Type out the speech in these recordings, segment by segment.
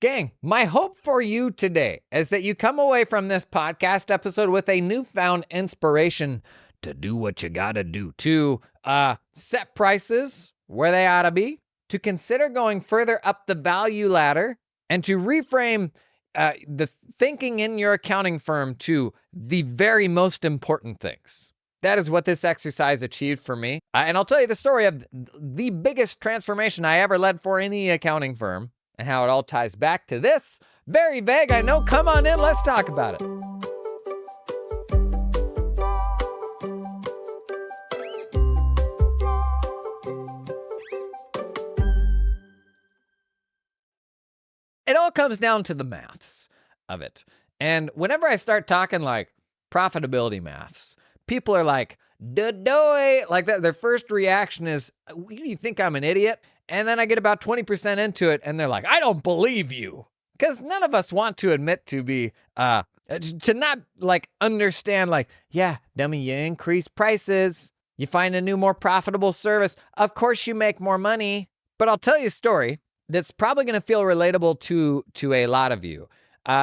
Gang, my hope for you today is that you come away from this podcast episode with a newfound inspiration to do what you gotta do, to set prices where they ought to be, to consider going further up the value ladder, and to reframe the thinking in your accounting firm to the very most important things. That is what this exercise achieved for me. And I'll tell you the story of the biggest transformation I ever led for any accounting firm and how it all ties back to this. Very vague, I know. Come on in, let's talk about it. It all comes down to the maths of it. And whenever I start talking like profitability maths, people are like, "Doy," like that. Their first reaction is, "You think I'm an idiot?" And then I get about 20% into it and they're like, "I don't believe you." Because none of us want to admit to be, to not like understand like, yeah, dummy, you increase prices. You find a new, more profitable service. Of course you make more money. But I'll tell you a story that's probably going to feel relatable to a lot of you.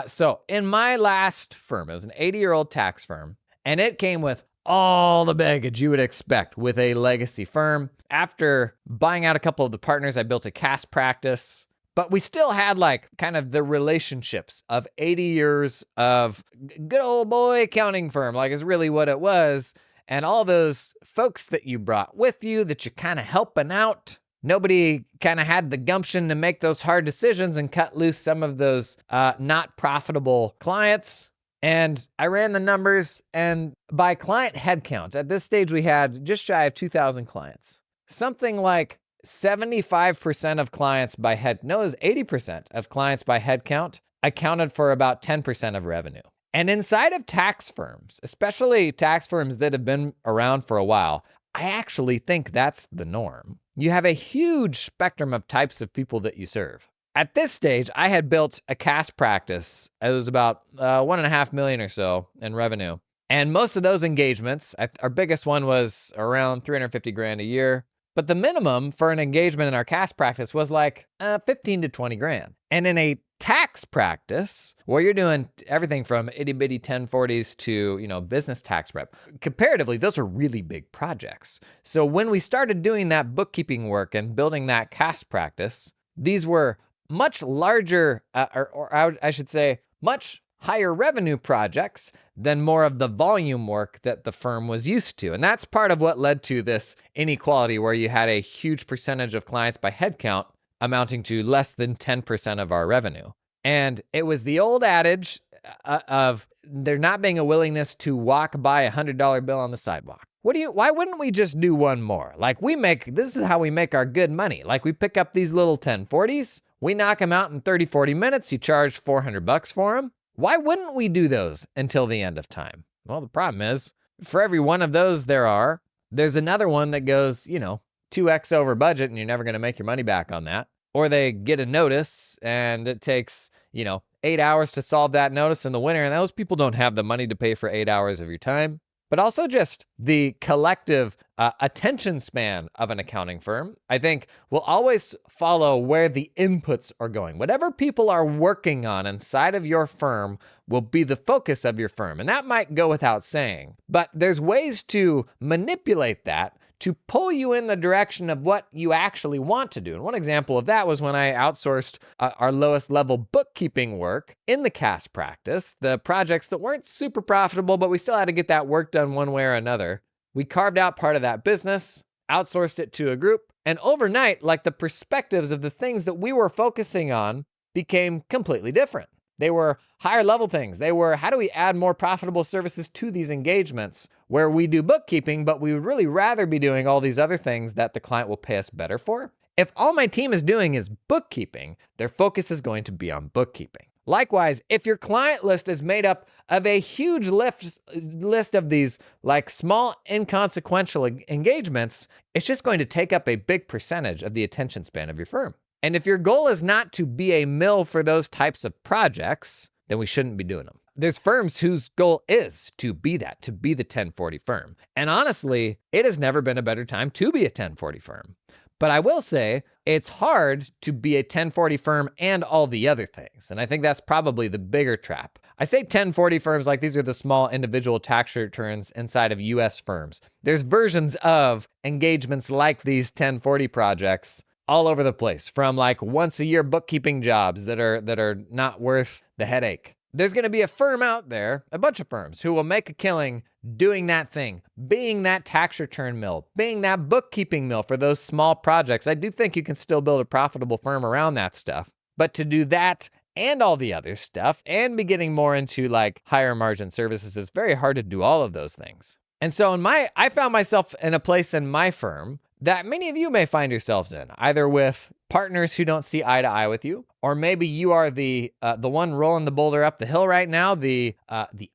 So in my last firm, it was an 80-year-old tax firm, and it came with all the baggage you would expect with a legacy firm. After buying out a couple of the partners, I built a CAS practice, but we still had like kind of the relationships of 80 years of good old boy accounting firm, like is really what it was. And all those folks that you brought with you that you're kind of helping out, nobody kind of had the gumption to make those hard decisions and cut loose some of those not profitable clients. And I ran the numbers, and by client headcount, at this stage we had just shy of 2,000 clients. Something like 75% of clients by it was 80% of clients by headcount accounted for about 10% of revenue. And inside of tax firms, especially tax firms that have been around for a while, I actually think that's the norm. You have a huge spectrum of types of people that you serve. At this stage, I had built a CAS practice. It was about $1.5 million or so in revenue. And most of those engagements, our biggest one was around $350,000 a year. But the minimum for an engagement in our CAS practice was like 15 to 20 grand. And in a tax practice, where you're doing everything from itty bitty 1040s to, business tax prep, comparatively, those are really big projects. So when we started doing that bookkeeping work and building that CAS practice, these were much larger, or I should say, much higher revenue projects than more of the volume work that the firm was used to. And that's part of what led to this inequality where you had a huge percentage of clients by headcount amounting to less than 10% of our revenue. And it was the old adage of there not being a willingness to walk by $100 bill on the sidewalk. Why wouldn't we just do one more? Like this is how we make our good money. Like we pick up these little 1040s, we knock them out in 30, 40 minutes, you charge $400 for them. Why wouldn't we do those until the end of time? Well, the problem is, for every one of those there's another one that goes, 2x over budget and you're never going to make your money back on that. Or they get a notice and it takes, 8 hours to solve that notice in the winter, and those people don't have the money to pay for 8 hours of your time. But also just the collective attention span of an accounting firm, I think, will always follow where the inputs are going. Whatever people are working on inside of your firm will be the focus of your firm. And that might go without saying, but there's ways to manipulate that to pull you in the direction of what you actually want to do. And one example of that was when I outsourced our lowest level bookkeeping work in the CAS practice, the projects that weren't super profitable, but we still had to get that work done one way or another. We carved out part of that business, outsourced it to a group, and overnight, like the perspectives of the things that we were focusing on became completely different. They were higher level things. They were, how do we add more profitable services to these engagements where we do bookkeeping, but we would really rather be doing all these other things that the client will pay us better for? If all my team is doing is bookkeeping, their focus is going to be on bookkeeping. Likewise, if your client list is made up of a huge list of these like small inconsequential engagements, it's just going to take up a big percentage of the attention span of your firm. And if your goal is not to be a mill for those types of projects, then we shouldn't be doing them. There's firms whose goal is to be that, to be the 1040 firm. And honestly, it has never been a better time to be a 1040 firm. But I will say, it's hard to be a 1040 firm and all the other things. And I think that's probably the bigger trap. I say 1040 firms like these are the small individual tax returns inside of US firms. There's versions of engagements like these 1040 projects all over the place, from like once a year bookkeeping jobs that are not worth the headache. There's going to be a firm out there, a bunch of firms, who will make a killing doing that thing, being that tax return mill, being that bookkeeping mill for those small projects. I do think you can still build a profitable firm around that stuff. But to do that and all the other stuff and be getting more into like higher margin services, it's very hard to do all of those things. And so I found myself in a place in my firm that many of you may find yourselves in, either with partners who don't see eye to eye with you, or maybe you are the one rolling the boulder up the hill right now, the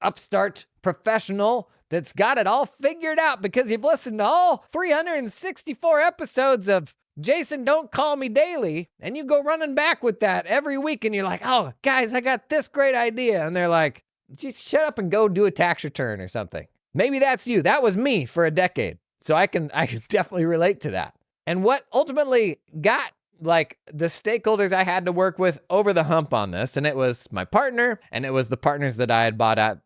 upstart professional that's got it all figured out because you've listened to all 364 episodes of Jason, Don't Call Me Daily, and you go running back with that every week, and you're like, oh, guys, I got this great idea. And they're like, just shut up and go do a tax return or something. Maybe that's you. That was me for a decade. So I can definitely relate to that. And what ultimately got like the stakeholders I had to work with over the hump on this, and it was my partner, and it was the partners that I had bought out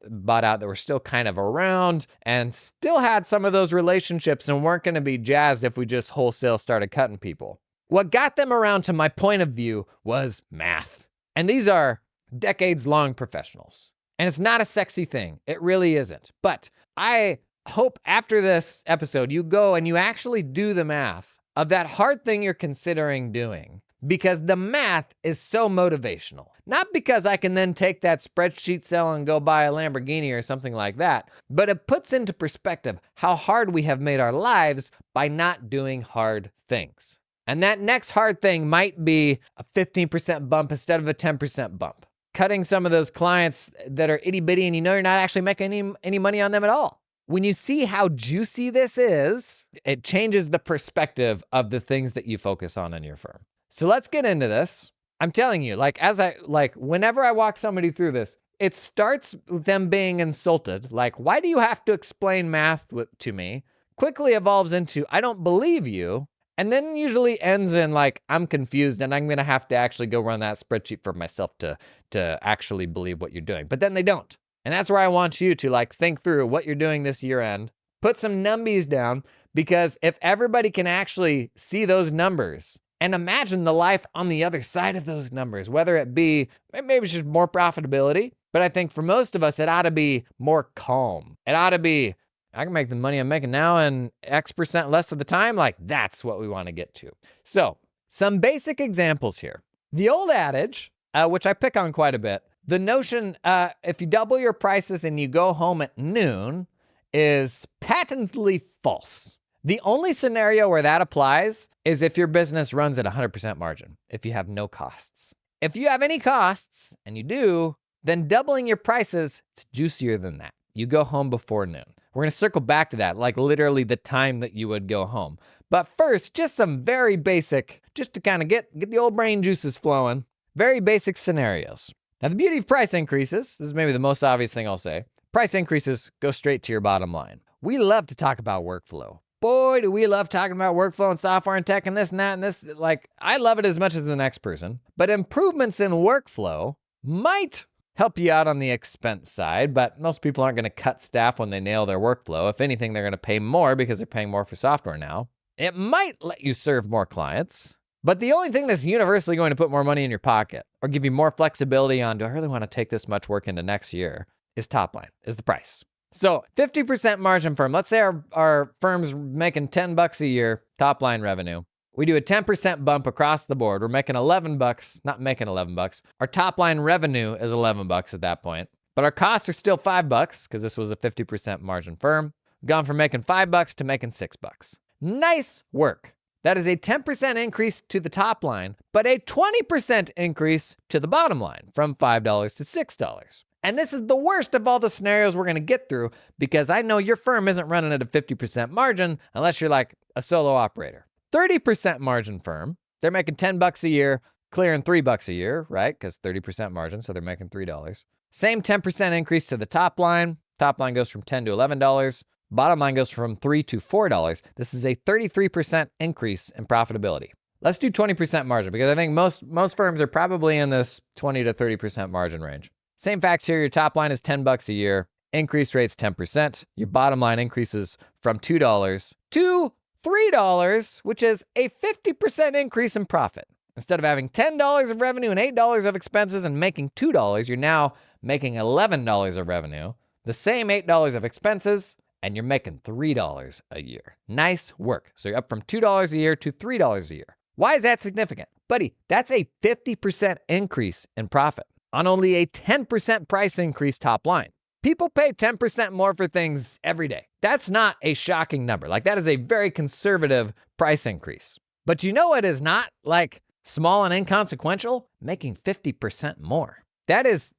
that were still kind of around and still had some of those relationships and weren't going to be jazzed if we just wholesale started cutting people. What got them around to my point of view was math. And these are decades-long professionals. And it's not a sexy thing. It really isn't. But I hope after this episode, you go and you actually do the math of that hard thing you're considering doing, because the math is so motivational. Not because I can then take that spreadsheet cell and go buy a Lamborghini or something like that, but it puts into perspective how hard we have made our lives by not doing hard things. And that next hard thing might be a 15% bump instead of a 10% bump. Cutting some of those clients that are itty bitty and you know you're not actually making any money on them at all. When you see how juicy this is, it changes the perspective of the things that you focus on in your firm. So let's get into this. I'm telling you, whenever I walk somebody through this, it starts with them being insulted. Like, why do you have to explain math to me? Quickly evolves into, I don't believe you. And then usually ends in like, I'm confused and I'm going to have to actually go run that spreadsheet for myself to actually believe what you're doing. But then they don't. And that's where I want you to like think through what you're doing this year end, put some numbies down, because if everybody can actually see those numbers and imagine the life on the other side of those numbers, whether it be, maybe it's just more profitability, but I think for most of us, it ought to be more calm. It ought to be, I can make the money I'm making now in X% less of the time. Like that's what we want to get to. So some basic examples here. The old adage, which I pick on quite a bit, the notion, if you double your prices and you go home at noon, is patently false. The only scenario where that applies is if your business runs at 100% margin, if you have no costs. If you have any costs, and you do, then doubling your prices, it's juicier than that. You go home before noon. We're going to circle back to that, like literally the time that you would go home. But first, just some very basic, just to kind of get the old brain juices flowing, very basic scenarios. Now, the beauty of price increases, this is maybe the most obvious thing I'll say, price increases go straight to your bottom line. We love to talk about workflow. Boy, do we love talking about workflow and software and tech and this and that and this. Like, I love it as much as the next person. But improvements in workflow might help you out on the expense side, but most people aren't going to cut staff when they nail their workflow. If anything, they're going to pay more because they're paying more for software now. It might let you serve more clients. But the only thing that's universally going to put more money in your pocket or give you more flexibility on, do I really want to take this much work into next year, is top line, is the price. So 50% margin firm. Let's say our firm's making $10 a year, top line revenue. We do a 10% bump across the board. We're making $11, not making $11. Our top line revenue is $11 at that point. But our costs are still $5 because this was a 50% margin firm. We've gone from making $5 to making $6. Nice work. That is a 10% increase to the top line, but a 20% increase to the bottom line from $5 to $6. And this is the worst of all the scenarios we're going to get through, because I know your firm isn't running at a 50% margin unless you're like a solo operator. 30% margin firm, they're making $10 a year, clearing $3 a year, right? Because 30% margin, so they're making $3. Same 10% increase to the top line. Top line goes from $10 to $11. Bottom line goes from $3 to $4. This is a 33% increase in profitability. Let's do 20% margin because I think most firms are probably in this 20 to 30% margin range. Same facts here. Your top line is $10 a year. Increase rate's 10%. Your bottom line increases from $2 to $3, which is a 50% increase in profit. Instead of having $10 of revenue and $8 of expenses and making $2, you're now making $11 of revenue, the same $8 of expenses, and you're making $3 a year. Nice work. So you're up from $2 a year to $3 a year. Why is that significant? Buddy, that's a 50% increase in profit on only a 10% price increase top line. People pay 10% more for things every day. That's not a shocking number. Like, that is a very conservative price increase. But you know what is not like small and inconsequential? Making 50% more. That's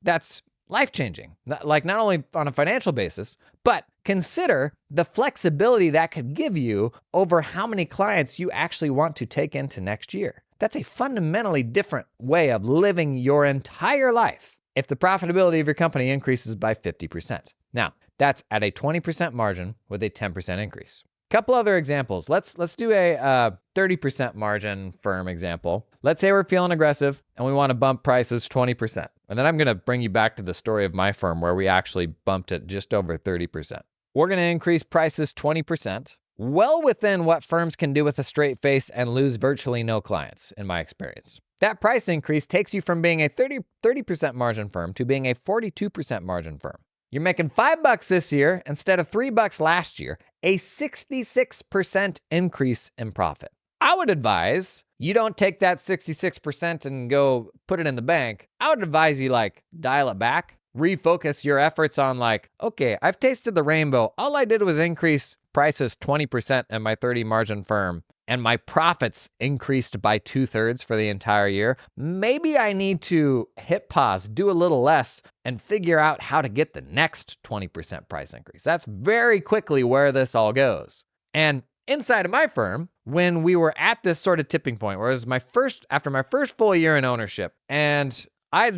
life-changing. Like, not only on a financial basis, but consider the flexibility that could give you over how many clients you actually want to take into next year. That's a fundamentally different way of living your entire life if the profitability of your company increases by 50%. Now, that's at a 20% margin with a 10% increase. Couple other examples. Let's do a 30% margin firm example. Let's say we're feeling aggressive and we want to bump prices 20%. And then I'm going to bring you back to the story of my firm where we actually bumped it just over 30%. We're going to increase prices 20%, well within what firms can do with a straight face and lose virtually no clients, in my experience. That price increase takes you from being a 30% margin firm to being a 42% margin firm. You're making $5 this year instead of $3 last year, a 66% increase in profit. I would advise you don't take that 66% and go put it in the bank. I would advise you dial it back, refocus your efforts on okay, I've tasted the rainbow. All I did was increase prices 20% in my 30 margin firm, and my profits increased by 2/3 for the entire year. Maybe I need to hit pause, do a little less, and figure out how to get the next 20% price increase. That's very quickly where this all goes. And inside of my firm, when we were at this sort of tipping point, where it was after my first full year in ownership, and I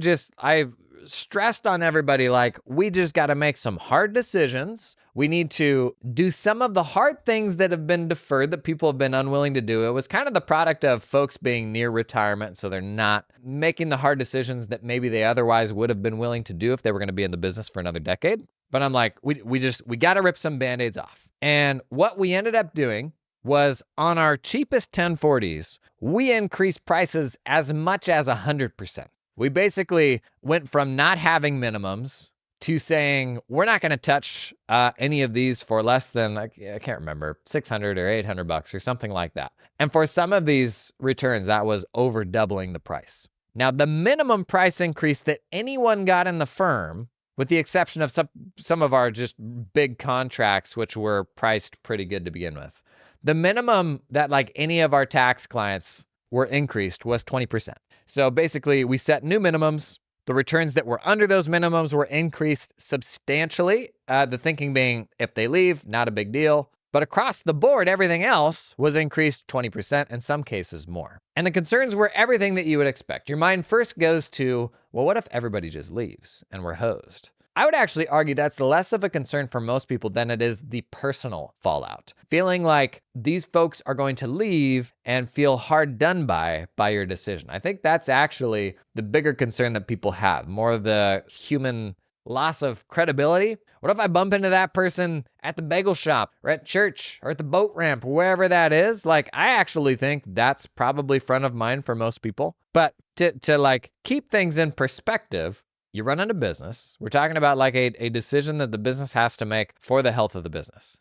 stressed on everybody, we just got to make some hard decisions. We need to do some of the hard things that have been deferred that people have been unwilling to do. It was kind of the product of folks being near retirement, so they're not making the hard decisions that maybe they otherwise would have been willing to do if they were going to be in the business for another decade. But I'm we got to rip some Band-Aids off. And what we ended up doing was on our cheapest 1040s, we increased prices as much as 100%. We basically went from not having minimums to saying, we're not going to touch any of these for less than, I can't remember, $600 or $800 or something like that. And for some of these returns, that was over doubling the price. Now, the minimum price increase that anyone got in the firm, with the exception of some of our just big contracts, which were priced pretty good to begin with, the minimum that any of our tax clients were increased was 20%. So basically, we set new minimums. The returns that were under those minimums were increased substantially. The thinking being, if they leave, not a big deal. But across the board, everything else was increased 20%, in some cases more. And the concerns were everything that you would expect. Your mind first goes to, well, what if everybody just leaves and we're hosed? I would actually argue that's less of a concern for most people than it is the personal fallout. Feeling like these folks are going to leave and feel hard done by your decision. I think that's actually the bigger concern that people have, more of the human loss of credibility. What if I bump into that person at the bagel shop or at church or at the boat ramp, wherever that is? I actually think that's probably front of mind for most people. But to keep things in perspective, you run into business. We're talking about a decision that the business has to make for the health of the business.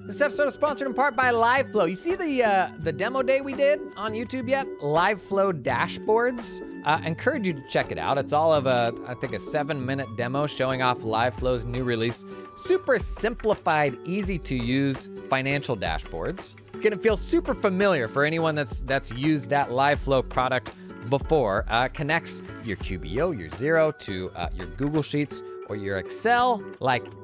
This episode is sponsored in part by LiveFlow. You see the demo day we did on YouTube yet? LiveFlow dashboards. Encourage you to check it out. It's all of a 7-minute demo showing off LiveFlow's new release. Super simplified, easy to use financial dashboards. Gonna feel super familiar for anyone that's used that LiveFlow product before. Connects your QBO, your Xero to your Google Sheets or your Excel.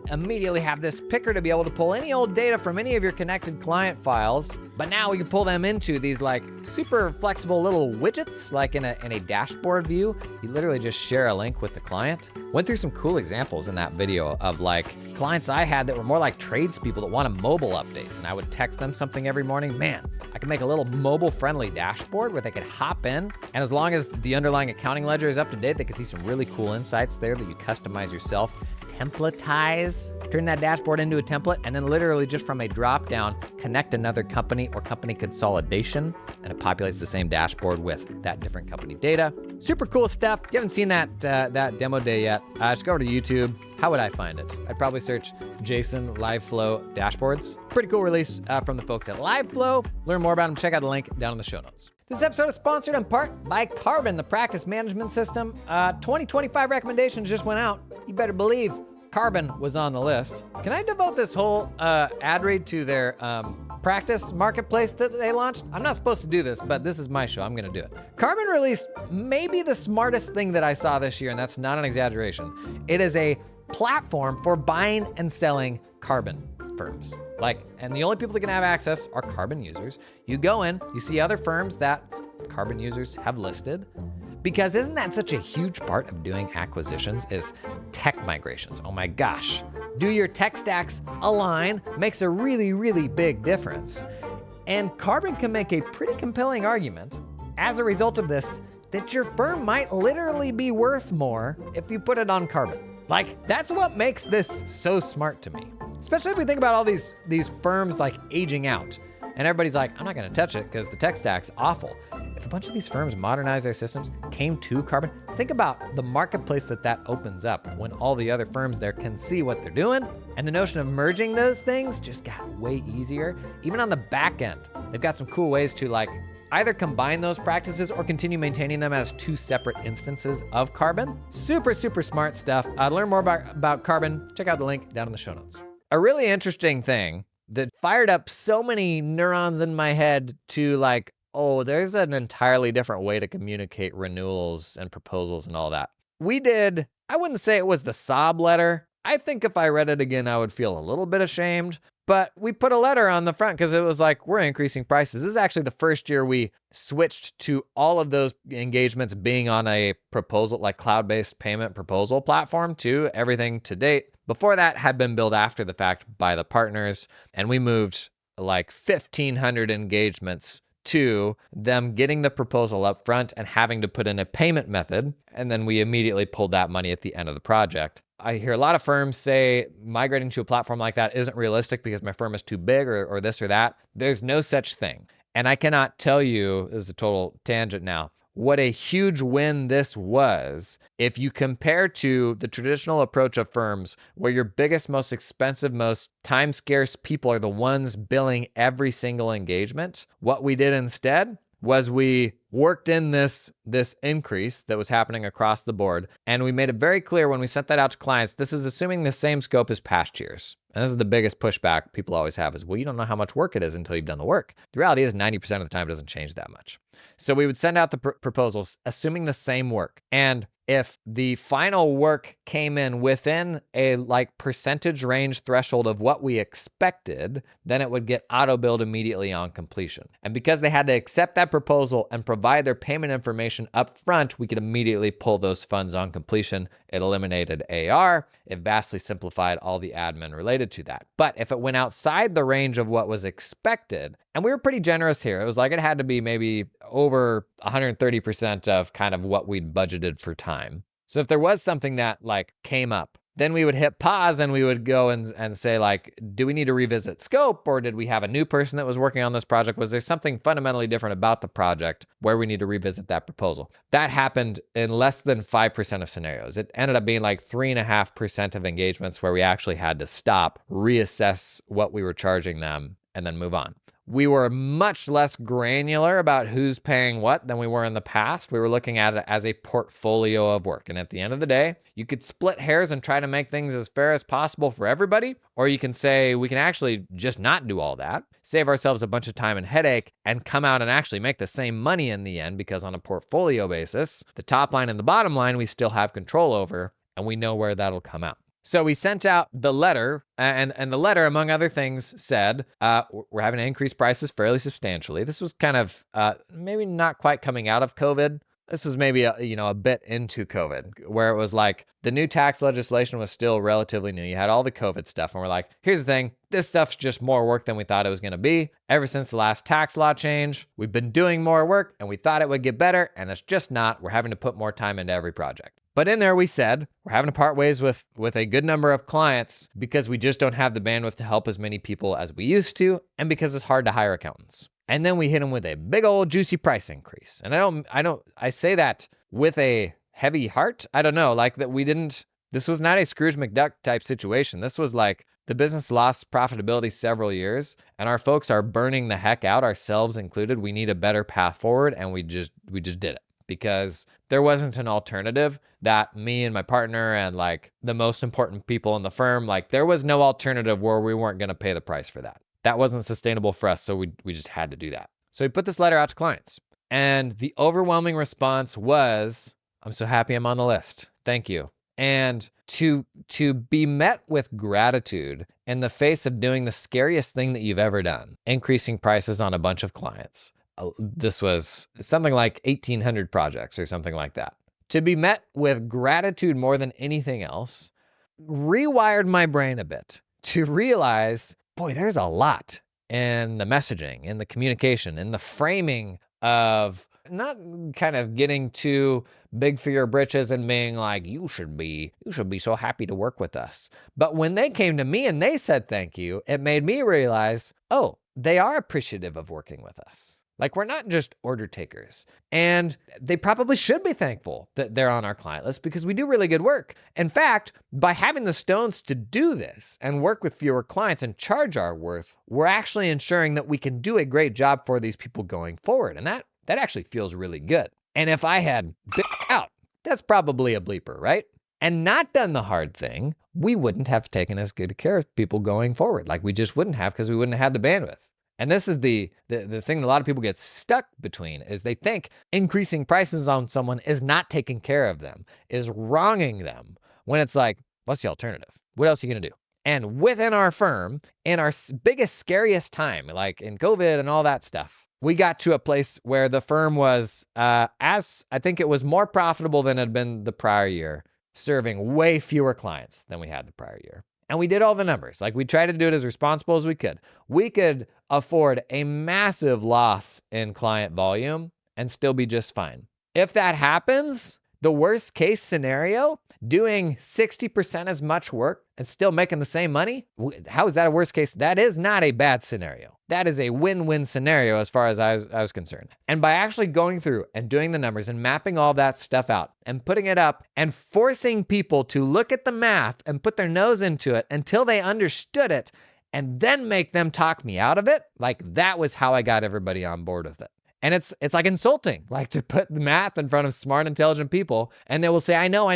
Immediately have this picker to be able to pull any old data from any of your connected client files, But now we can pull them into these like super flexible little widgets, like in a dashboard view. You literally just share a link with the client. Went through some cool examples in that video of like clients I had that were more like tradespeople that wanted mobile updates, and I would text them something every morning. Man, I could make a little mobile-friendly dashboard where they could hop in, and as long as the underlying accounting ledger is up to date, they could see some really cool insights there that you customize yourself. Templatize, turn that dashboard into a template, and then literally just from a drop-down, connect another company or company consolidation, and it populates the same dashboard with that different company data. Super cool stuff. If you haven't seen that demo day yet, just go over to YouTube. How would I find it? I'd probably search Jason LiveFlow Dashboards. Pretty cool release from the folks at LiveFlow. Learn more about them, check out the link down in the show notes. This episode is sponsored in part by Carbon, the practice management system. 2025 recommendations just went out. You better believe Carbon was on the list. Can I devote this whole ad read to their practice marketplace that they launched? I'm not supposed to do this, but this is my show. I'm gonna do it. Carbon released maybe the smartest thing that I saw this year, and that's not an exaggeration. It is a platform for buying and selling carbon firms. And the only people that can have access are carbon users. You go in, you see other firms that carbon users have listed. Because isn't that such a huge part of doing acquisitions is tech migrations? Oh my gosh. Do your tech stacks align? Makes a really, really big difference. And Carbon can make a pretty compelling argument as a result of this that your firm might literally be worth more if you put it on Carbon. That's what makes this so smart to me. Especially if we think about all these firms aging out. And everybody's like, I'm not gonna touch it because the tech stack's awful. If a bunch of these firms modernize their systems, came to Carbon, think about the marketplace that opens up when all the other firms there can see what they're doing. And the notion of merging those things just got way easier. Even on the back end, they've got some cool ways to either combine those practices or continue maintaining them as two separate instances of Carbon. Super, super smart stuff. To learn more about Carbon, check out the link down in the show notes. A really interesting thing that fired up so many neurons in my head to there's an entirely different way to communicate renewals and proposals and all that. I wouldn't say it was the sob letter. I think if I read it again, I would feel a little bit ashamed. But we put a letter on the front because it was we're increasing prices. This is actually the first year we switched to all of those engagements being on a proposal, cloud-based payment proposal platform to everything to date. Before that had been built after the fact by the partners, and we moved 1,500 engagements to them getting the proposal up front and having to put in a payment method, and then we immediately pulled that money at the end of the project. I hear a lot of firms say migrating to a platform like that isn't realistic because my firm is too big or this or that. There's no such thing. And I cannot tell you, this is a total tangent now, what a huge win this was if you compare to the traditional approach of firms where your biggest, most expensive, most time-scarce people are the ones billing every single engagement. What we did instead was we worked in this increase that was happening across the board, and we made it very clear when we sent that out to clients, this is assuming the same scope as past years. And this is the biggest pushback people always have is, well, you don't know how much work it is until you've done the work. The reality is 90% of the time it doesn't change that much. So we would send out the proposals assuming the same work. And if the final work came in within a percentage range threshold of what we expected, then it would get auto-billed immediately on completion. And because they had to accept that proposal and provide their payment information up front, we could immediately pull those funds on completion. It eliminated AR. It vastly simplified all the admin related to that. But if it went outside the range of what was expected, and we were pretty generous here, it was it had to be maybe over 130% of kind of what we'd budgeted for time. So if there was something that came up, then we would hit pause and we would go and say do we need to revisit scope, or did we have a new person that was working on this project? Was there something fundamentally different about the project where we need to revisit that proposal? That happened in less than 5% of scenarios. It ended up being 3.5% of engagements where we actually had to stop, reassess what we were charging them, and then move on. We were much less granular about who's paying what than we were in the past. We were looking at it as a portfolio of work. And at the end of the day, you could split hairs and try to make things as fair as possible for everybody. Or you can say, we can actually just not do all that, save ourselves a bunch of time and headache, and come out and actually make the same money in the end, because on a portfolio basis, the top line and the bottom line, we still have control over, and we know where that'll come out. So we sent out the letter, and the letter, among other things, said, we're having to increase prices fairly substantially. This was kind of maybe not quite coming out of COVID. This was maybe a bit into COVID, where it was like the new tax legislation was still relatively new. You had all the COVID stuff, and we're like, here's the thing, this stuff's just more work than we thought it was going to be. Ever since the last tax law change, we've been doing more work, and we thought it would get better, and it's just not. We're having to put more time into every project. But in there, we said, we're having to part ways with a good number of clients because we just don't have the bandwidth to help as many people as we used to, and because it's hard to hire accountants. And then we hit them with a big old juicy price increase. And I say that with a heavy heart. I don't know, like that this was not a Scrooge McDuck type situation. This was like the business lost profitability several years, and our folks are burning the heck out, ourselves included. We need a better path forward, and we just did it. Because there wasn't an alternative that me and my partner and like the most important people in the firm, like there was no alternative where we weren't going to pay the price for that. That wasn't sustainable for us, so we just had to do that. So we put this letter out to clients, and the overwhelming response was, I'm so happy I'm on the list. Thank you. And to be met with gratitude in the face of doing the scariest thing that you've ever done, increasing prices on a bunch of clients. This was something like 1,800 projects or something like that. To be met with gratitude more than anything else rewired my brain a bit to realize, boy, there's a lot in the messaging, in the communication, in the framing of not kind of getting too big for your britches and being like, you should be so happy to work with us. But when they came to me and they said thank you, it made me realize, oh, they are appreciative of working with us. Like, we're not just order takers. And they probably should be thankful that they're on our client list because we do really good work. In fact, by having the stones to do this and work with fewer clients and charge our worth, we're actually ensuring that we can do a great job for these people going forward. And that actually feels really good. And if I had bit out, that's probably a bleeper, right? And not done the hard thing, we wouldn't have taken as good care of people going forward. Like, we just wouldn't have, because we wouldn't have had the bandwidth. And this is the thing that a lot of people get stuck between, is they think increasing prices on someone is not taking care of them, is wronging them, when it's like, what's the alternative? What else are you going to do? And within our firm, in our biggest, scariest time, like in COVID and all that stuff, we got to a place where the firm was, I think it was more profitable than it had been the prior year, serving way fewer clients than we had the prior year. And we did all the numbers. Like, we tried to do it as responsible as we could. We could afford a massive loss in client volume and still be just fine. If that happens, the worst case scenario, doing 60% as much work and still making the same money, how is that a worst case? That is not a bad scenario. That is a win-win scenario as far as I was concerned. And by actually going through and doing the numbers and mapping all that stuff out and putting it up and forcing people to look at the math and put their nose into it until they understood it and then make them talk me out of it, like, that was how I got everybody on board with it. And it's like insulting, like, to put the math in front of smart, intelligent people, and they will say, I know.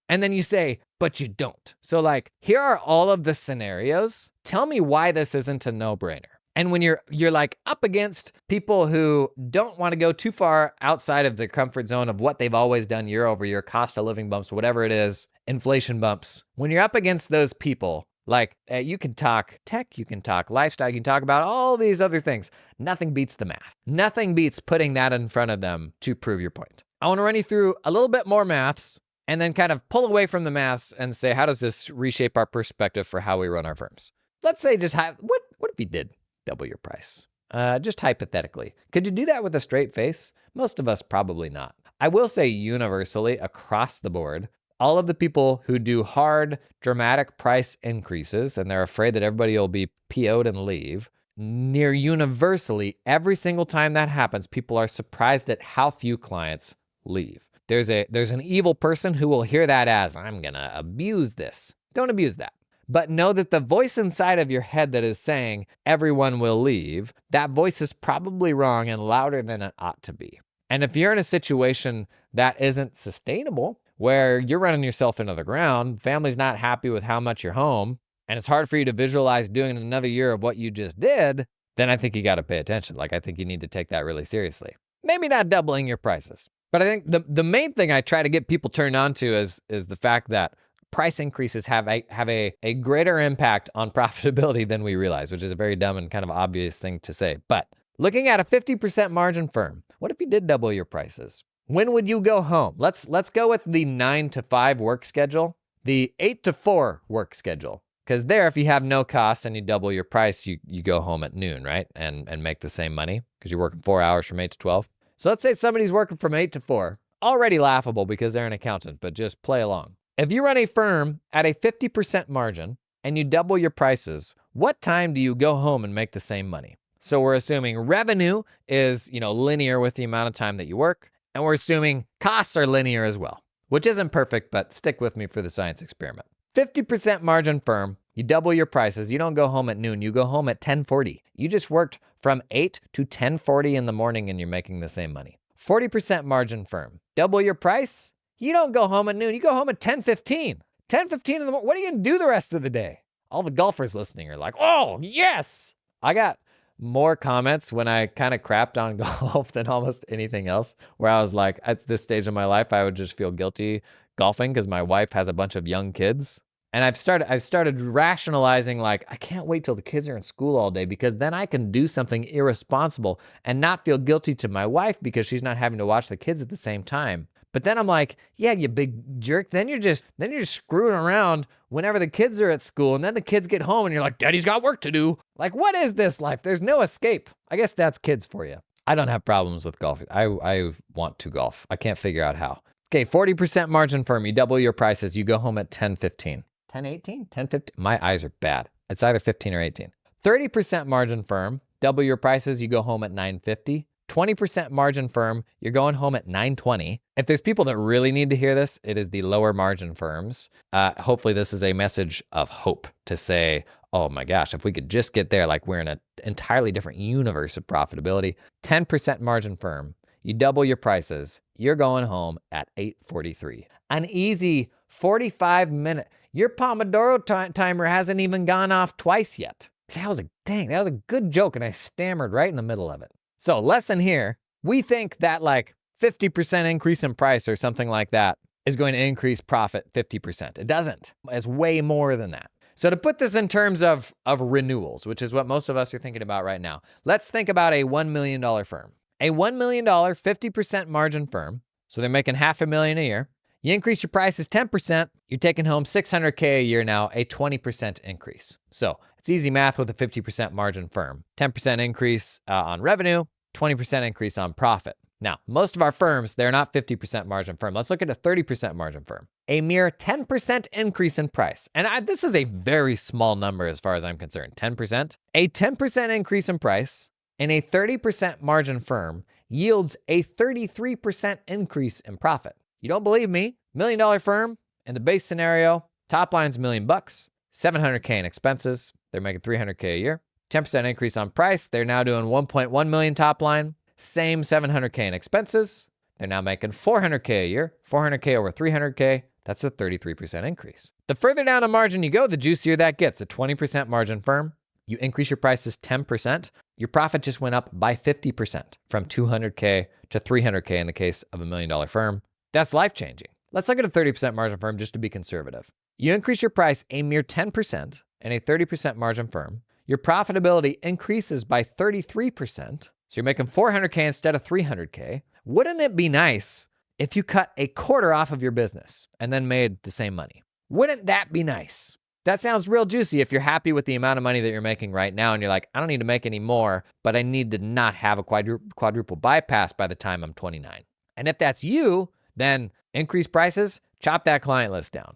And then you say, but you don't. So, like, here are all of the scenarios. Tell me why this isn't a no-brainer. And when you're like up against people who don't want to go too far outside of the comfort zone of what they've always done year over year, cost of living bumps, whatever it is, inflation bumps, when you're up against those people, like, you can talk tech, you can talk lifestyle, you can talk about all these other things. Nothing beats the math. Nothing beats putting that in front of them to prove your point. I want to run you through a little bit more maths and then kind of pull away from the maths and say, how does this reshape our perspective for how we run our firms? Let's say what if you did double your price? Just hypothetically. Could you do that with a straight face? Most of us probably not. I will say universally across the board, all of the people who do hard, dramatic price increases, and they're afraid that everybody will be PO'd and leave, near universally, every single time that happens, people are surprised at how few clients leave. There's an evil person who will hear that as, I'm gonna abuse this. Don't abuse that. But know that the voice inside of your head that is saying everyone will leave, that voice is probably wrong and louder than it ought to be. And if you're in a situation that isn't sustainable, where you're running yourself into the ground, family's not happy with how much you're home, and it's hard for you to visualize doing another year of what you just did, then I think you got to pay attention. Like, I think you need to take that really seriously. Maybe not doubling your prices. But I think the main thing I try to get people turned on to is the fact that price increases have a greater impact on profitability than we realize, which is a very dumb and kind of obvious thing to say. But looking at a 50% margin firm, what if you did double your prices? When would you go home? Let's go with the 9 to 5 work schedule, the 8 to 4 work schedule. Because there, if you have no costs and you double your price, you go home at noon, right? And make the same money because you're working 4 hours from 8 to 12. So let's say somebody's working from 8 to 4. Already laughable because they're an accountant, but just play along. If you run a firm at a 50% margin and you double your prices, what time do you go home and make the same money? So we're assuming revenue is, linear with the amount of time that you work, and we're assuming costs are linear as well, which isn't perfect, but stick with me for the science experiment. 50% margin firm, you double your prices, you don't go home at noon, you go home at 10:40. You just worked from 8 to 10:40 in the morning and you're making the same money. 40% margin firm, double your price, you don't go home at noon, you go home at 10:15. 10:15 in the morning, what are you gonna do the rest of the day? All the golfers listening are like, oh, yes! I got more comments when I kind of crapped on golf than almost anything else, where I was like, at this stage of my life, I would just feel guilty golfing because my wife has a bunch of young kids. And I've started rationalizing, like, I can't wait till the kids are in school all day because then I can do something irresponsible and not feel guilty to my wife because she's not having to watch the kids at the same time. But then I'm like, yeah, you big jerk. Then you're just screwing around whenever the kids are at school, and then the kids get home and you're like, Daddy's got work to do. Like, what is this life? There's no escape. I guess that's kids for you. I don't have problems with golf. I want to golf. I can't figure out how. Okay, 40% margin firm. You double your prices. You go home at 10:15. 10:18? 10:15? My eyes are bad. It's either 15 or 18. 30% margin firm. Double your prices. You go home at 9:50. 20% margin firm, you're going home at 9:20. If there's people that really need to hear this, it is the lower margin firms. Hopefully this is a message of hope to say, oh my gosh, if we could just get there, like we're in an entirely different universe of profitability. 10% margin firm, you double your prices, you're going home at 8:43. An easy 45-minute, your Pomodoro timer hasn't even gone off twice yet. That was a good joke, and I stammered right in the middle of it. So lesson here, we think that like 50% increase in price or something like that is going to increase profit 50%. It doesn't. It's way more than that. So to put this in terms of renewals, which is what most of us are thinking about right now, let's think about a $1 million firm. A $1 million, 50% margin firm, so they're making $500,000 a year. You increase your prices 10%, you're taking home $600K a year now, a 20% increase. So it's easy math with a 50% margin firm. 10% increase on revenue, 20% increase on profit. Now, most of our firms, they're not 50% margin firm. Let's look at a 30% margin firm. A mere 10% increase in price. And this is a very small number as far as I'm concerned, 10%. A 10% increase in price in a 30% margin firm yields a 33% increase in profit. You don't believe me? $1 million firm in the base scenario, top line's $1 million, $700K in expenses. They're making $300K a year. 10% increase on price. They're now doing $1.1 million top line. Same $700K in expenses. They're now making $400K a year. $400K over $300K. That's a 33% increase. The further down a margin you go, the juicier that gets. A 20% margin firm. You increase your prices 10%. Your profit just went up by 50% from $200K to $300K in the case of $1 million firm. That's life-changing. Let's look at a 30% margin firm just to be conservative. You increase your price a mere 10% in a 30% margin firm. Your profitability increases by 33%. So you're making $400K instead of $300K. Wouldn't it be nice if you cut a quarter off of your business and then made the same money? Wouldn't that be nice? That sounds real juicy if you're happy with the amount of money that you're making right now and you're like, I don't need to make any more, but I need to not have a quadruple bypass by the time I'm 29. And if that's you, then increase prices, chop that client list down.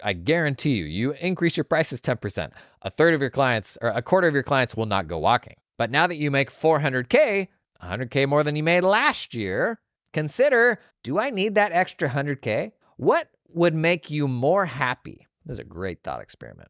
I guarantee you increase your prices 10%. A third of your clients or a quarter of your clients will not go walking. But now that you make $400K, $100K more than you made last year, consider, do I need that extra $100K? What would make you more happy? This is a great thought experiment.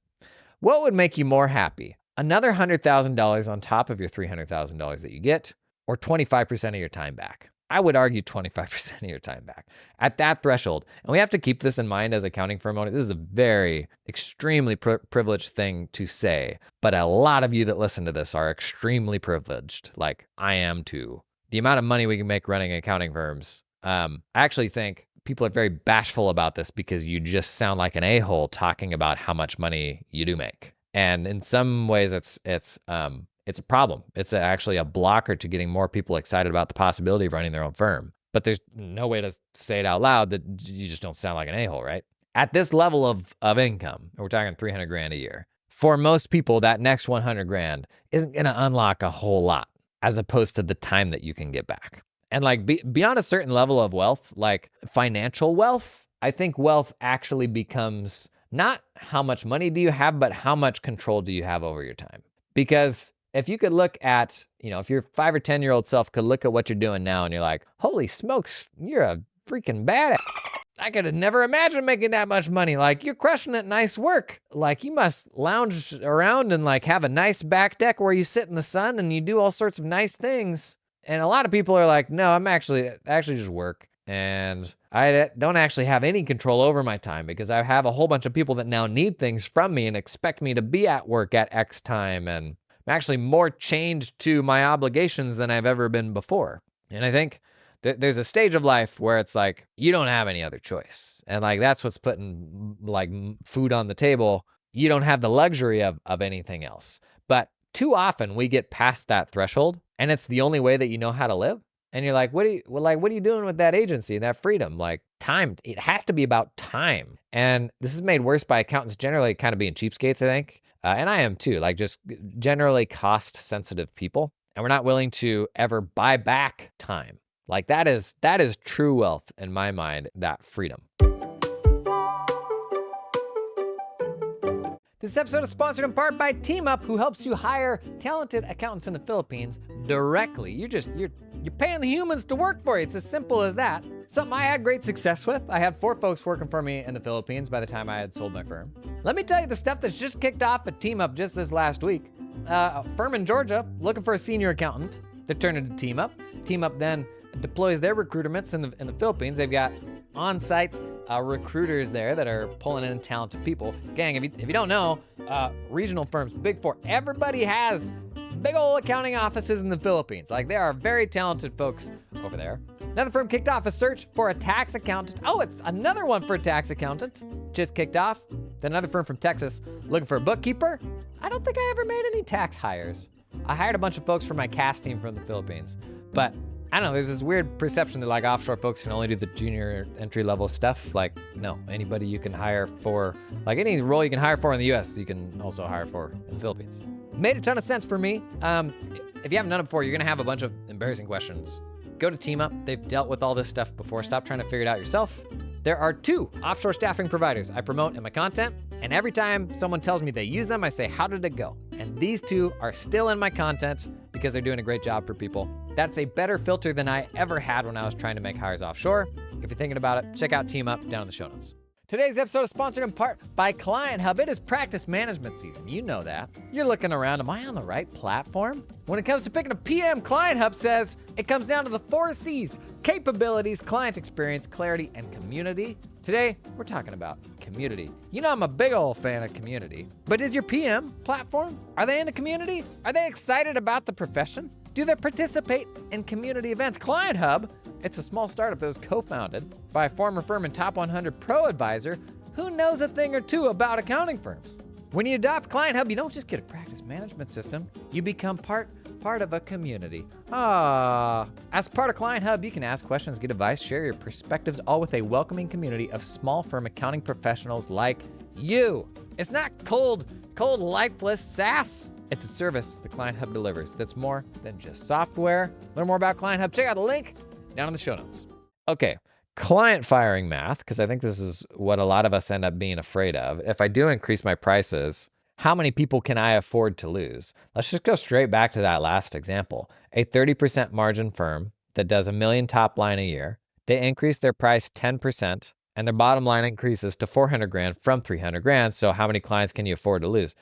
What would make you more happy? Another $100,000 on top of your $300,000 that you get, or 25% of your time back? I would argue 25% of your time back at that threshold. And we have to keep this in mind as accounting firm owners. This is a very extremely privileged thing to say, but a lot of you that listen to this are extremely privileged, like I am too. The amount of money we can make running accounting firms, I actually think people are very bashful about this because you just sound like an a-hole talking about how much money you do make. And in some ways, it's a problem. It's actually a blocker to getting more people excited about the possibility of running their own firm. But there's no way to say it out loud that you just don't sound like an a-hole, right? At this level of income, we're talking 300 grand a year. For most people, that next 100 grand isn't going to unlock a whole lot as opposed to the time that you can get back. And like beyond a certain level of wealth, like financial wealth, I think wealth actually becomes not how much money do you have, but how much control do you have over your time? Because if you could look at, if your 5 or 10-year-old self could look at what you're doing now and you're like, holy smokes, you're a freaking badass. I could have never imagined making that much money. Like, you're crushing it. Nice work. Like, you must lounge around and like have a nice back deck where you sit in the sun and you do all sorts of nice things. And a lot of people are like, no, I'm actually just work. And I don't actually have any control over my time because I have a whole bunch of people that now need things from me and expect me to be at work at X time. And I'm actually more chained to my obligations than I've ever been before. And I think there's a stage of life where it's like, you don't have any other choice. And like, that's what's putting like food on the table. You don't have the luxury of anything else. But too often we get past that threshold and it's the only way that you know how to live. And you're like, what are you doing with that agency, that freedom? Like time, it has to be about time. And this is made worse by accountants generally kind of being cheapskates, I think. And I am too, like just generally cost sensitive people. And we're not willing to ever buy back time. Like that is true wealth in my mind, that freedom. This episode is sponsored in part by TeamUp, who helps you hire talented accountants in the Philippines directly. You're paying the humans to work for you. It's as simple as that. Something I had great success with. I had 4 folks working for me in the Philippines by the time I had sold my firm. Let me tell you the stuff that's just kicked off at TeamUp just this last week. A firm in Georgia looking for a senior accountant. They're turning to TeamUp. TeamUp then deploys their recruitments in the Philippines. They've got on-site recruiters there that are pulling in talented people. Gang, if you don't know, regional firms, Big Four, everybody has big old accounting offices in the Philippines. Like, there are very talented folks over there. Another firm kicked off a search for a tax accountant. Oh, it's another one for a tax accountant. Just kicked off. Then another firm from Texas looking for a bookkeeper. I don't think I ever made any tax hires. I hired a bunch of folks for my cast team from the Philippines. But I don't know, there's this weird perception that like offshore folks can only do the junior entry level stuff. Like, no, anybody you can hire for, like any role you can hire for in the US, you can also hire for in the Philippines. Made a ton of sense for me. If you haven't done it before, you're gonna have a bunch of embarrassing questions. Go to TeamUp. They've dealt with all this stuff before. Stop trying to figure it out yourself. There are 2 offshore staffing providers I promote in my content, and every time someone tells me they use them, I say, how did it go? And these 2 are still in my content because they're doing a great job for people. That's a better filter than I ever had when I was trying to make hires offshore. If you're thinking about it, check out TeamUp down in the show notes. Today's episode is sponsored in part by Client Hub. It is practice management season. You know that. You're looking around, am I on the right platform? When it comes to picking a PM, Client Hub says it comes down to the 4 C's: capabilities, client experience, clarity, and community. Today, we're talking about community. You know I'm a big old fan of community. But is your PM platform? Are they into community? Are they excited about the profession? Do they participate in community events? Client Hub, it's a small startup that was co-founded by a former firm and top 100 pro advisor who knows a thing or two about accounting firms. When you adopt Client Hub, you don't just get a practice management system, you become part of a community. As part of Client Hub, you can ask questions, get advice, share your perspectives, all with a welcoming community of small firm accounting professionals like you. It's not cold, lifeless SaaS. It's a service the Client Hub delivers that's more than just software. Learn more about Client Hub. Check out the link down in the show notes. Okay, client firing math, because I think this is what a lot of us end up being afraid of. If I do increase my prices, how many people can I afford to lose? Let's just go straight back to that last example. A 30% margin firm that does $1 million top line a year, they increase their price 10%, and their bottom line increases to 400 grand from 300 grand. So how many clients can you afford to lose?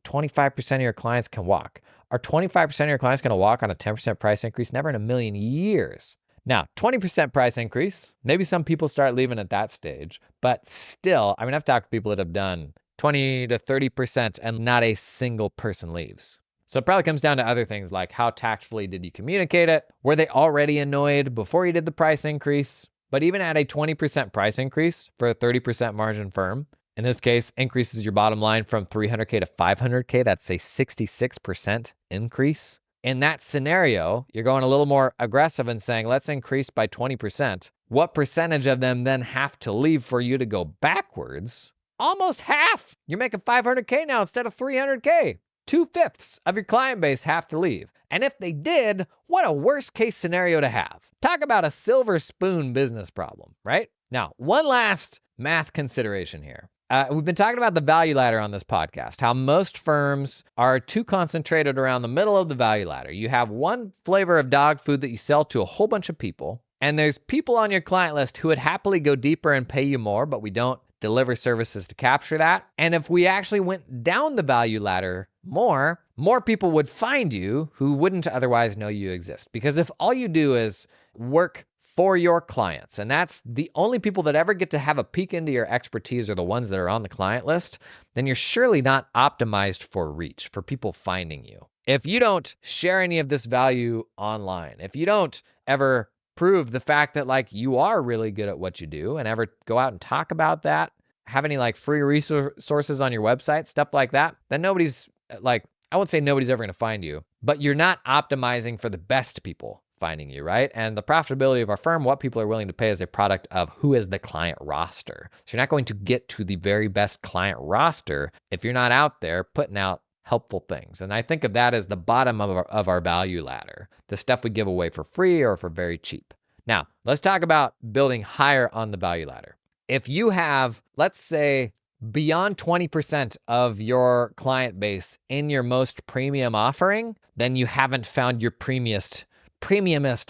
25% of your clients can walk. Are 25% of your clients going to walk on a 10% price increase? Never in a million years. Now, 20% price increase, maybe some people start leaving at that stage, but still, I mean, I've talked to people that have done 20 to 30% and not a single person leaves. So it probably comes down to other things like how tactfully did you communicate it? Were they already annoyed before you did the price increase? But even at a 20% price increase for a 30% margin firm, in this case, increases your bottom line from 300K to 500K. That's a 66% increase. In that scenario, you're going a little more aggressive and saying, let's increase by 20%. What percentage of them then have to leave for you to go backwards? Almost half. You're making 500K now instead of 300K. 2/5 of your client base have to leave. And if they did, what a worst case scenario to have. Talk about a silver spoon business problem, right? Now, one last math consideration here. We've been talking about the value ladder on this podcast, how most firms are too concentrated around the middle of the value ladder. You have one flavor of dog food that you sell to a whole bunch of people, and there's people on your client list who would happily go deeper and pay you more, but we don't deliver services to capture that. And if we actually went down the value ladder more people would find you who wouldn't otherwise know you exist. Because if all you do is work for your clients, and that's the only people that ever get to have a peek into your expertise are the ones that are on the client list, then you're surely not optimized for reach, for people finding you. If you don't share any of this value online, if you don't ever prove the fact that like you are really good at what you do and ever go out and talk about that, have any like free resources on your website, stuff like that, then nobody's like, I won't say nobody's ever going to find you, but you're not optimizing for the best people finding you, right? And the profitability of our firm, what people are willing to pay is a product of who is the client roster. So you're not going to get to the very best client roster if you're not out there putting out helpful things. And I think of that as the bottom of our value ladder, the stuff we give away for free or for very cheap. Now, let's talk about building higher on the value ladder. If you have, let's say, beyond 20% of your client base in your most premium offering, then you haven't found your premiumist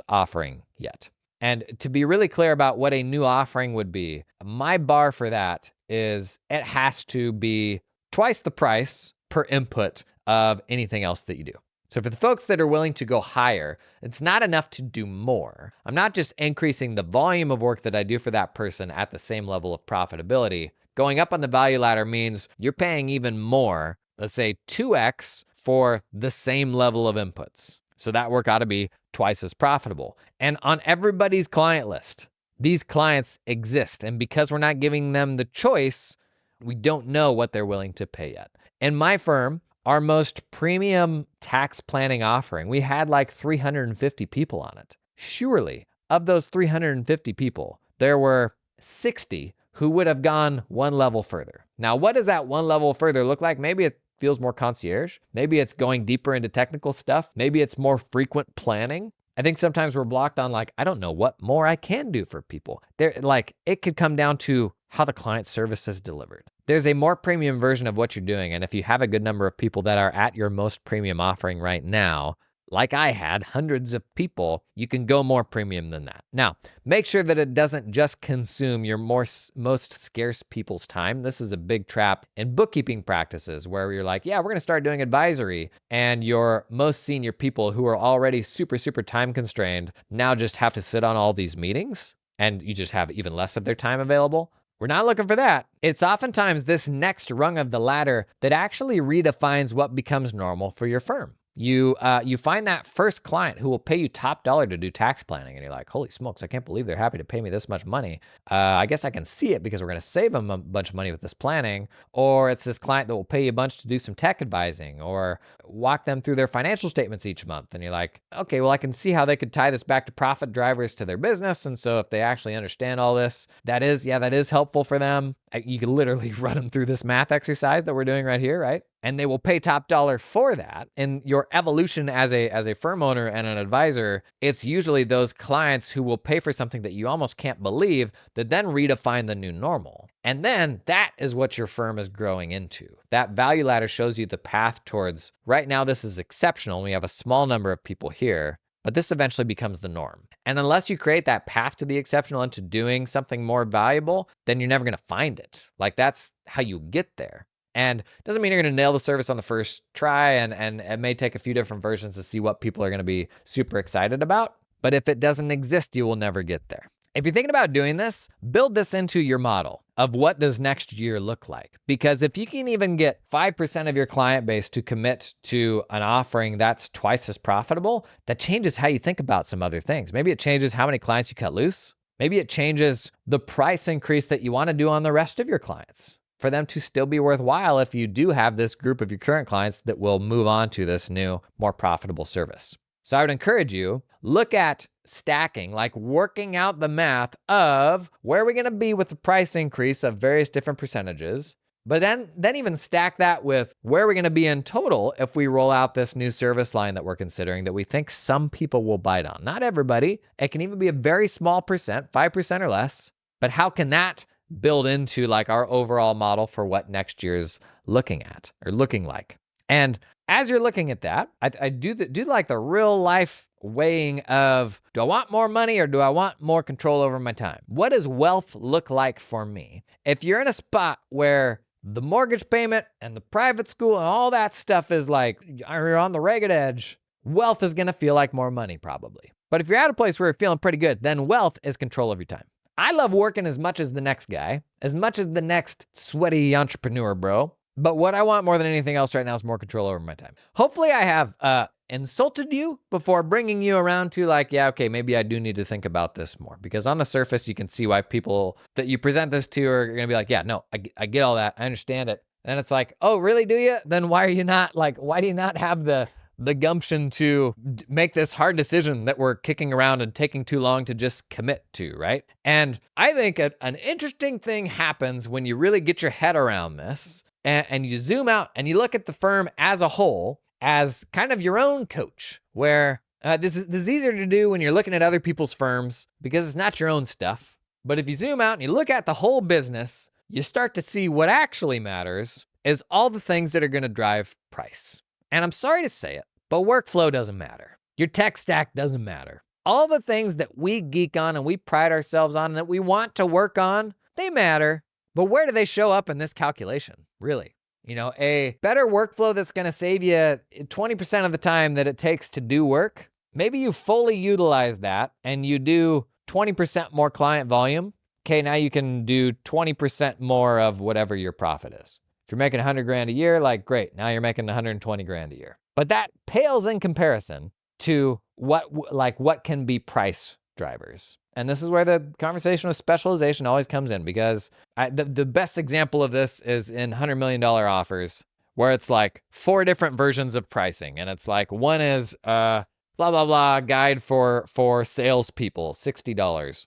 offering yet. And to be really clear about what a new offering would be, my bar for that is it has to be twice the price per input of anything else that you do. So for the folks that are willing to go higher, it's not enough to do more. I'm not just increasing the volume of work that I do for that person at the same level of profitability. Going up on the value ladder means you're paying even more, let's say 2x for the same level of inputs. So that work ought to be twice as profitable. And on everybody's client list, these clients exist. And because we're not giving them the choice, we don't know what they're willing to pay yet. In my firm, our most premium tax planning offering, we had like 350 people on it. Surely, of those 350 people, there were 60 who would have gone one level further. Now, what does that one level further look like? Maybe it feels more concierge. Maybe it's going deeper into technical stuff. Maybe it's more frequent planning. I think sometimes we're blocked on like, I don't know what more I can do for people. It could come down to how the client service is delivered. There's a more premium version of what you're doing. And if you have a good number of people that are at your most premium offering right now, like I had hundreds of people, you can go more premium than that. Now, make sure that it doesn't just consume your most scarce people's time. This is a big trap in bookkeeping practices where you're like, yeah, we're going to start doing advisory. And your most senior people who are already super, super time constrained now just have to sit on all these meetings and you just have even less of their time available. We're not looking for that. It's oftentimes this next rung of the ladder that actually redefines what becomes normal for your firm. You find that first client who will pay you top dollar to do tax planning, and you're like, holy smokes, I can't believe they're happy to pay me this much money. I guess I can see it because we're going to save them a bunch of money with this planning. Or it's this client that will pay you a bunch to do some tech advising or walk them through their financial statements each month. And you're like, okay, well, I can see how they could tie this back to profit drivers to their business. And so if they actually understand all this, that is helpful for them. You can literally run them through this math exercise that we're doing right here, right? And they will pay top dollar for that. In your evolution as a firm owner and an advisor, it's usually those clients who will pay for something that you almost can't believe that then redefine the new normal. And then that is what your firm is growing into. That value ladder shows you the path towards, right now this is exceptional. We have a small number of people here, but this eventually becomes the norm. And unless you create that path to the exceptional into doing something more valuable, then you're never going to find it. Like that's how you get there. And it doesn't mean you're going to nail the service on the first try, and it may take a few different versions to see what people are going to be super excited about. But if it doesn't exist, you will never get there. If you're thinking about doing this, build this into your model of what does next year look like. Because if you can even get 5% of your client base to commit to an offering that's twice as profitable, that changes how you think about some other things. Maybe it changes how many clients you cut loose. Maybe it changes the price increase that you want to do on the rest of your clients for them to still be worthwhile if you do have this group of your current clients that will move on to this new, more profitable service. So I would encourage you, look at stacking, like working out the math of where are we going to be with the price increase of various different percentages, but then even stack that with where are we going to be in total if we roll out this new service line that we're considering that we think some people will bite on. Not everybody. It can even be a very small percent, 5% or less. But how can that build into like our overall model for what next year's looking at or looking like? And as you're looking at that, I do like the real life weighing of, do I want more money or do I want more control over my time? What does wealth look like for me? If you're in a spot where the mortgage payment and the private school and all that stuff is like, you're on the ragged edge, wealth is going to feel like more money probably. But if you're at a place where you're feeling pretty good, then wealth is control of your time. I love working as much as the next guy, as much as the next sweaty entrepreneur bro. But what I want more than anything else right now is more control over my time. Hopefully I have insulted you before bringing you around to like, yeah, okay, maybe I do need to think about this more. Because on the surface, you can see why people that you present this to are going to be like, yeah, no, I get all that. I understand it. And it's like, oh, really, do you? Then why do you not have the gumption to make this hard decision that we're kicking around and taking too long to just commit to, right? And I think an interesting thing happens when you really get your head around this and you zoom out and you look at the firm as a whole as kind of your own coach, where this is easier to do when you're looking at other people's firms because it's not your own stuff. But if you zoom out and you look at the whole business, you start to see what actually matters is all the things that are going to drive price. And I'm sorry to say it, but workflow doesn't matter. Your tech stack doesn't matter. All the things that we geek on and we pride ourselves on and that we want to work on, they matter. But where do they show up in this calculation, really? You know, a better workflow that's going to save you 20% of the time that it takes to do work. Maybe you fully utilize that and you do 20% more client volume. Okay, now you can do 20% more of whatever your profit is. If you're making 100 grand a year, like great, now you're making 120 grand a year. But that pales in comparison to what can be price drivers. And this is where the conversation of specialization always comes in, because the best example of this is in $100 million offers, where it's like 4 different versions of pricing. And it's like, one is blah, blah, blah guide for salespeople, $60.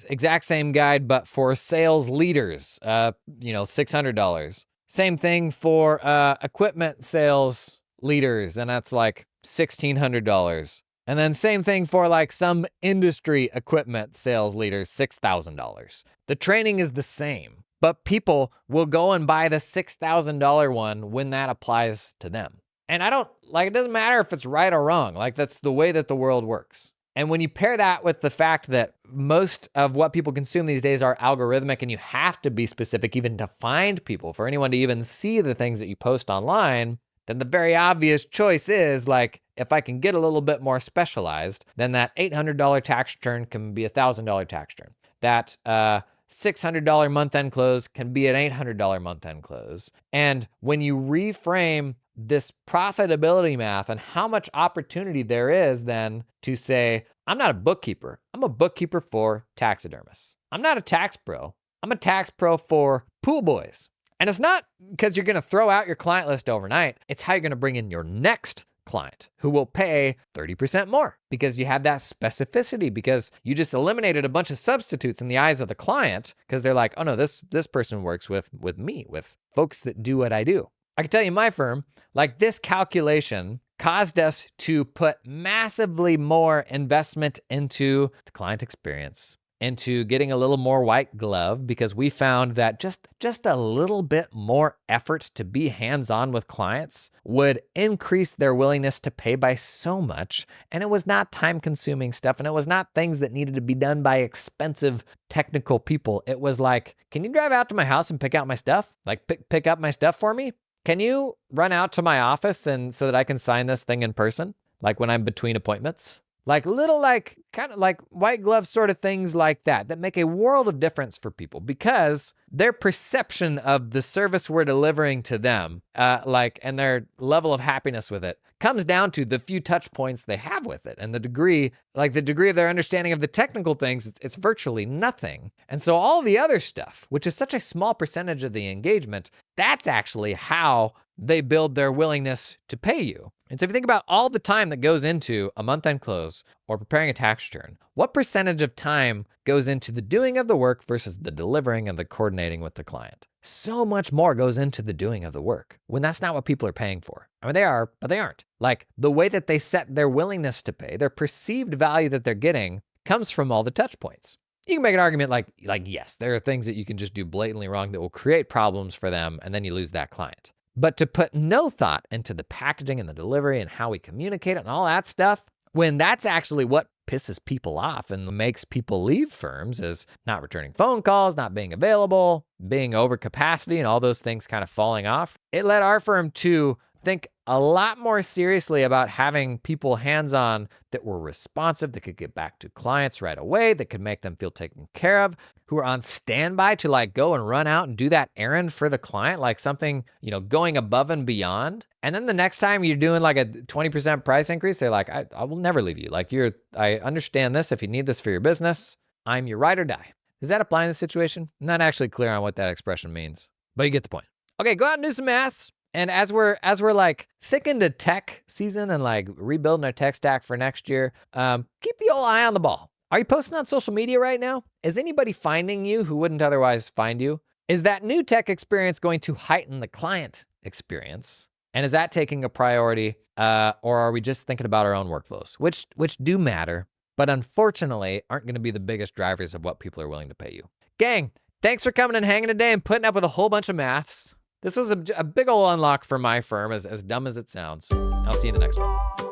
Exact same guide, but for sales leaders, $600. Same thing for equipment sales leaders, and that's like $1,600. And then same thing for like some industry equipment sales leaders, $6,000. The training is the same, but people will go and buy the $6,000 one when that applies to them. And it doesn't matter if it's right or wrong. Like, that's the way that the world works. And when you pair that with the fact that most of what people consume these days are algorithmic, and you have to be specific even to find people, for anyone to even see the things that you post online, then the very obvious choice is like, if I can get a little bit more specialized, then that $800 tax return can be a $1,000 tax return. That $600 month-end close can be an $800 month-end close. And when you reframe this profitability math and how much opportunity there is then to say, I'm not a bookkeeper. I'm a bookkeeper for taxidermists. I'm not a tax pro. I'm a tax pro for pool boys. And it's not because you're going to throw out your client list overnight. It's how you're going to bring in your next client who will pay 30% more because you have that specificity, because you just eliminated a bunch of substitutes in the eyes of the client because they're like, oh no, this person works with me, with folks that do what I do. I can tell you my firm, like, this calculation caused us to put massively more investment into the client experience, into getting a little more white glove, because we found that just a little bit more effort to be hands-on with clients would increase their willingness to pay by so much. And it was not time-consuming stuff, and it was not things that needed to be done by expensive technical people. It was like, can you drive out to my house and pick out my stuff? Like, pick up my stuff for me? Can you run out to my office and so that I can sign this thing in person? Like when I'm between appointments? Like little, like kind of like white glove sort of things like that make a world of difference for people because their perception of the service we're delivering to them, and their level of happiness with it comes down to the few touch points they have with it. And the degree of their understanding of the technical things, it's virtually nothing. And so all the other stuff, which is such a small percentage of the engagement, that's actually how they build their willingness to pay you. And so if you think about all the time that goes into a month-end close or preparing a tax return, what percentage of time goes into the doing of the work versus the delivering and the coordinating with the client? So much more goes into the doing of the work when that's not what people are paying for. I mean, they are, but they aren't. Like the way that they set their willingness to pay, their perceived value that they're getting comes from all the touch points. You can make an argument like yes, there are things that you can just do blatantly wrong that will create problems for them, and then you lose that client. But to put no thought into the packaging and the delivery and how we communicate and all that stuff, when that's actually what pisses people off and makes people leave firms, is not returning phone calls, not being available, being over capacity, and all those things kind of falling off, it led our firm to think a lot more seriously about having people hands-on that were responsive, that could get back to clients right away, that could make them feel taken care of, who are on standby to like go and run out and do that errand for the client, like something, going above and beyond. And then the next time you're doing like a 20% price increase, they're like, I will never leave you. Like I understand this. If you need this for your business, I'm your ride or die. Does that apply in this situation? I'm not actually clear on what that expression means, but you get the point. Okay, go out and do some maths. And as we're like thick into tech season and like rebuilding our tech stack for next year, keep the old eye on the ball. Are you posting on social media right now? Is anybody finding you who wouldn't otherwise find you? Is that new tech experience going to heighten the client experience? And is that taking a priority? Or are we just thinking about our own workflows, which do matter, but unfortunately aren't going to be the biggest drivers of what people are willing to pay you? Gang, thanks for coming and hanging today and putting up with a whole bunch of maths. This was a big ol' unlock for my firm, as dumb as it sounds. I'll see you in the next one.